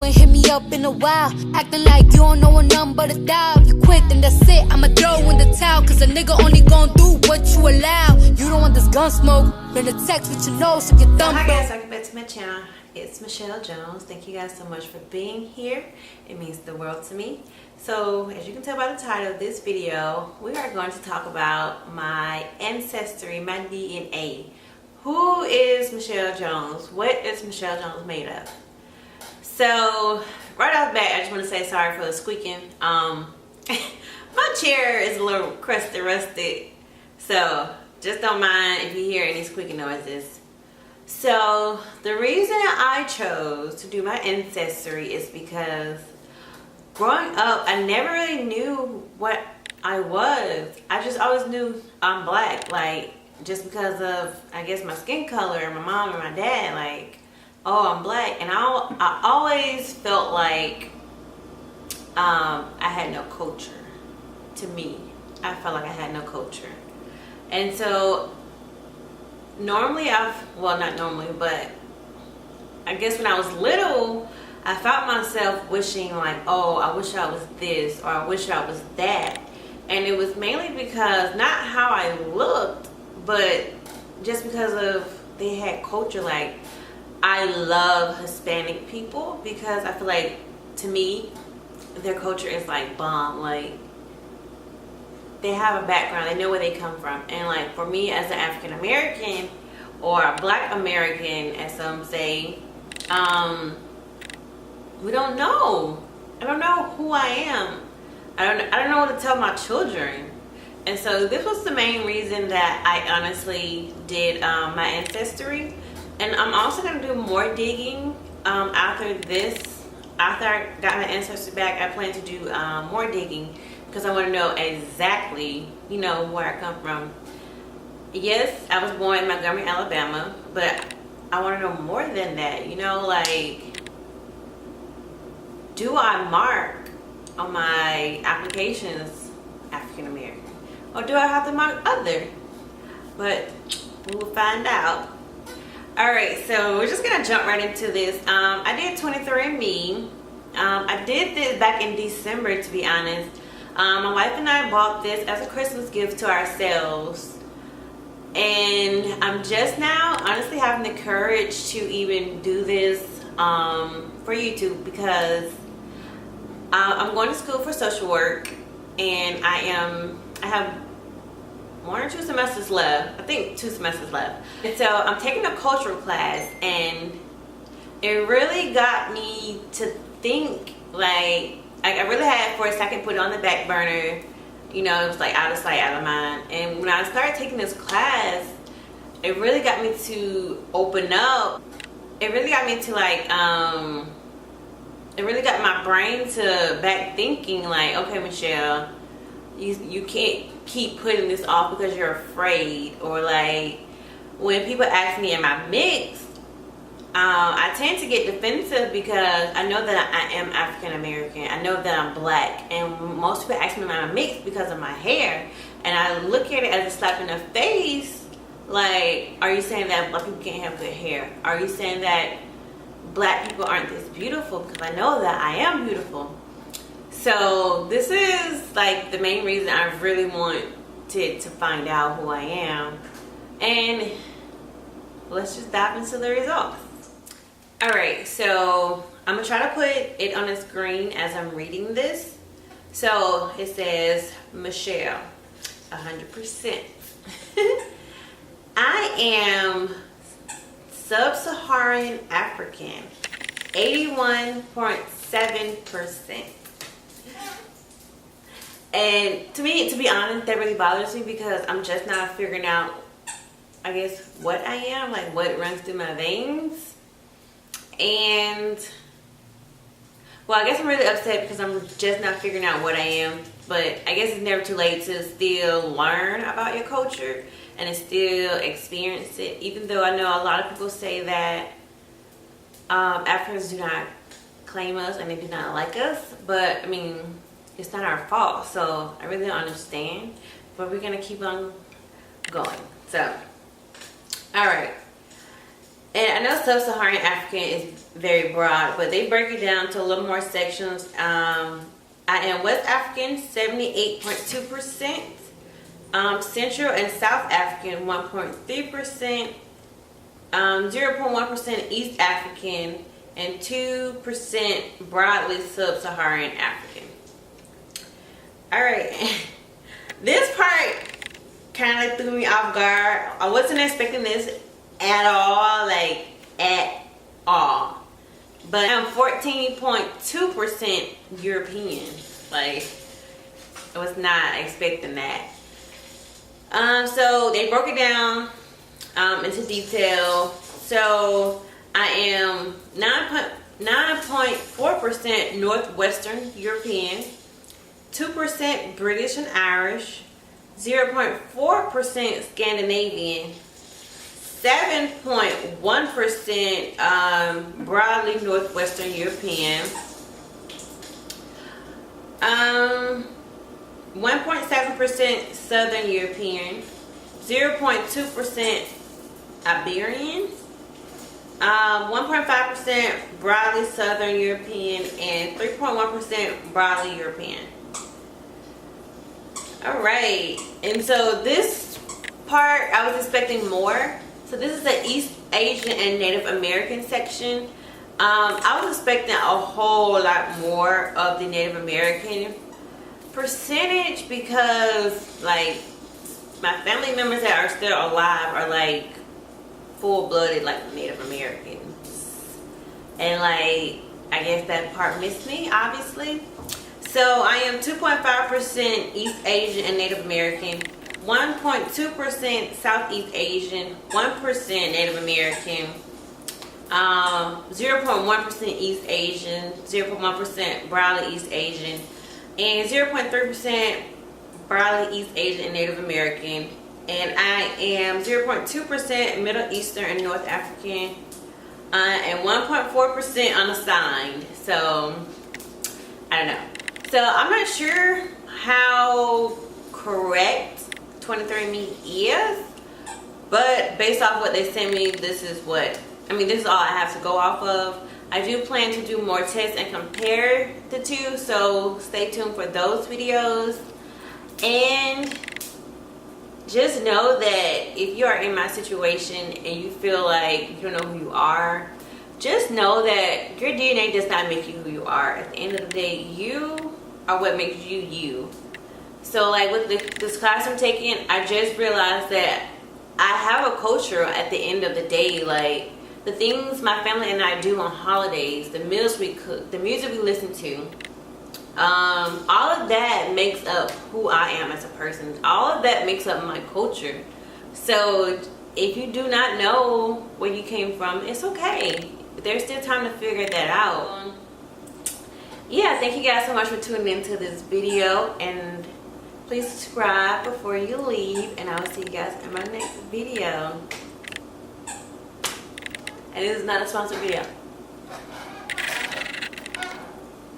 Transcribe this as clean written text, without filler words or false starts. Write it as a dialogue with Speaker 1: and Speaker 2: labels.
Speaker 1: Ain't hit me up in a while, acting like you don't know a number but a dial. You quit, then that's it, I'ma throw in the towel. Cause a nigga only gon' do what you allow. You don't want this gun smoke, then the text with your nose so your thumb.
Speaker 2: Hi guys, welcome back to my channel. It's Michelle Jones. Thank you guys so much for being here. It means the world to me. So as you can tell by the title of this video, we are going to talk about my ancestry, my DNA. Who is Michelle Jones? What is Michelle Jones made of? So right off the bat, I just want to say sorry for the squeaking. My chair is a little crusty, rusted, so just don't mind if you hear any squeaking noises. So the reason I chose to do my ancestry is because growing up, I never really knew what I was. I just always knew I'm black, like just because of, I guess, my skin color, my mom and my dad, like, oh, I'm black. And I always felt like I had no culture. To me, I felt like I had no culture. And so normally well, not normally, but I guess when I was little, I found myself wishing like, oh, I wish I was this, or I wish I was that. And it was mainly because, not how I looked, but just because of they had culture. Like, I love Hispanic people because I feel like, to me, their culture is like bomb. Like, they have a background, they know where they come from. And like, for me as an African American, or a Black American as some say, we don't know. I don't know who I am. I don't know what to tell my children. And so this was the main reason that I honestly did my ancestry. And I'm also going to do more digging after this. After I got my ancestry back, I plan to do more digging because I want to know exactly, you know, where I come from. Yes, I was born in Montgomery, Alabama, but I want to know more than that. You know, like, do I mark on my applications African American, or do I have to mark other? But we'll find out. Alright, so we're just gonna jump right into this. I did 23andMe. I did this back in December, to be honest. My wife and I bought this as a Christmas gift to ourselves, and I'm just now honestly having the courage to even do this for YouTube, because I'm going to school for social work, and I have 1 or 2 semesters left. I think 2 semesters left. And so I'm taking a cultural class, and it really got me to think. Like, I really had for a second put it on the back burner. You know, it was like out of sight, out of mind. And when I started taking this class, it really got me to open up. It really got me to like, it really got my brain to back thinking like, okay, Michelle, you can't keep putting this off because you're afraid. Or like, when people ask me am I mixed, I tend to get defensive because I know that I am African American. I know that I'm black, and most people ask me am I mixed because of my hair, and I look at it as a slap in the face. Like, are you saying that black people can't have good hair? Are you saying that black people aren't this beautiful? Because I know that I am beautiful. So this is like the main reason I really wanted to find out who I am. And let's just dive into the results. Alright, so I'm going to try to put it on the screen as I'm reading this. So it says, Michelle, 100%. I am Sub-Saharan African, 81.7%. And to me, to be honest, that really bothers me because I'm just now figuring out, I guess, what I am, like what runs through my veins. And, well, I guess I'm really upset because I'm just not figuring out what I am. But I guess it's never too late to still learn about your culture and to still experience it. Even though I know a lot of people say that Africans do not claim us and they do not like us. But, I mean, it's not our fault. So I really don't understand. But we're going to keep on going. So, alright. And I know Sub-Saharan African is very broad, but they break it down to a little more sections. I am West African, 78.2%. Central and South African, 1.3%. 0.1% East African, and 2% broadly Sub-Saharan African. Alright, this part kind of threw me off guard. I wasn't expecting this at all, like at all. But I'm 14.2% European. Like, I was not expecting that. So they broke it down into detail. So I am 9.4% Northwestern European, 2% British and Irish, 0.4% Scandinavian, 7.1% broadly Northwestern European, 1.7% Southern European, 0.2% Iberian, 1.5% broadly Southern European, and 3.1% broadly European. Alright, and so this part I was expecting more. So this is the East Asian and Native American section. I was expecting a whole lot more of the Native American percentage because, like, my family members that are still alive are like full-blooded, like, Native Americans, and like I guess that part missed me, obviously. So I am 2.5% East Asian and Native American, 1.2% Southeast Asian, 1% Native American, 0.1% East Asian, 0.1% broadly East Asian, and 0.3% broadly East Asian and Native American. And I am 0.2% Middle Eastern and North African, and 1.4% unassigned. So I don't know. So I'm not sure how correct 23andMe is, but based off what they sent me, this is all I have to go off of. I do plan to do more tests and compare the two, so stay tuned for those videos. And just know that if you are in my situation and you feel like you don't know who you are, just know that your DNA does not make you who you are. At the end of the day, you are what makes you you. So like with this class I'm taking, I just realized that I have a culture at the end of the day. Like the things my family and I do on holidays, the meals we cook, the music we listen to, all of that makes up who I am as a person. All of that makes up my culture. So if you do not know where you came from, it's okay. There's still time to figure that out. Yeah, thank you guys so much for tuning into this video, and please subscribe before you leave, and I will see you guys in my next video. And this is not a sponsored video.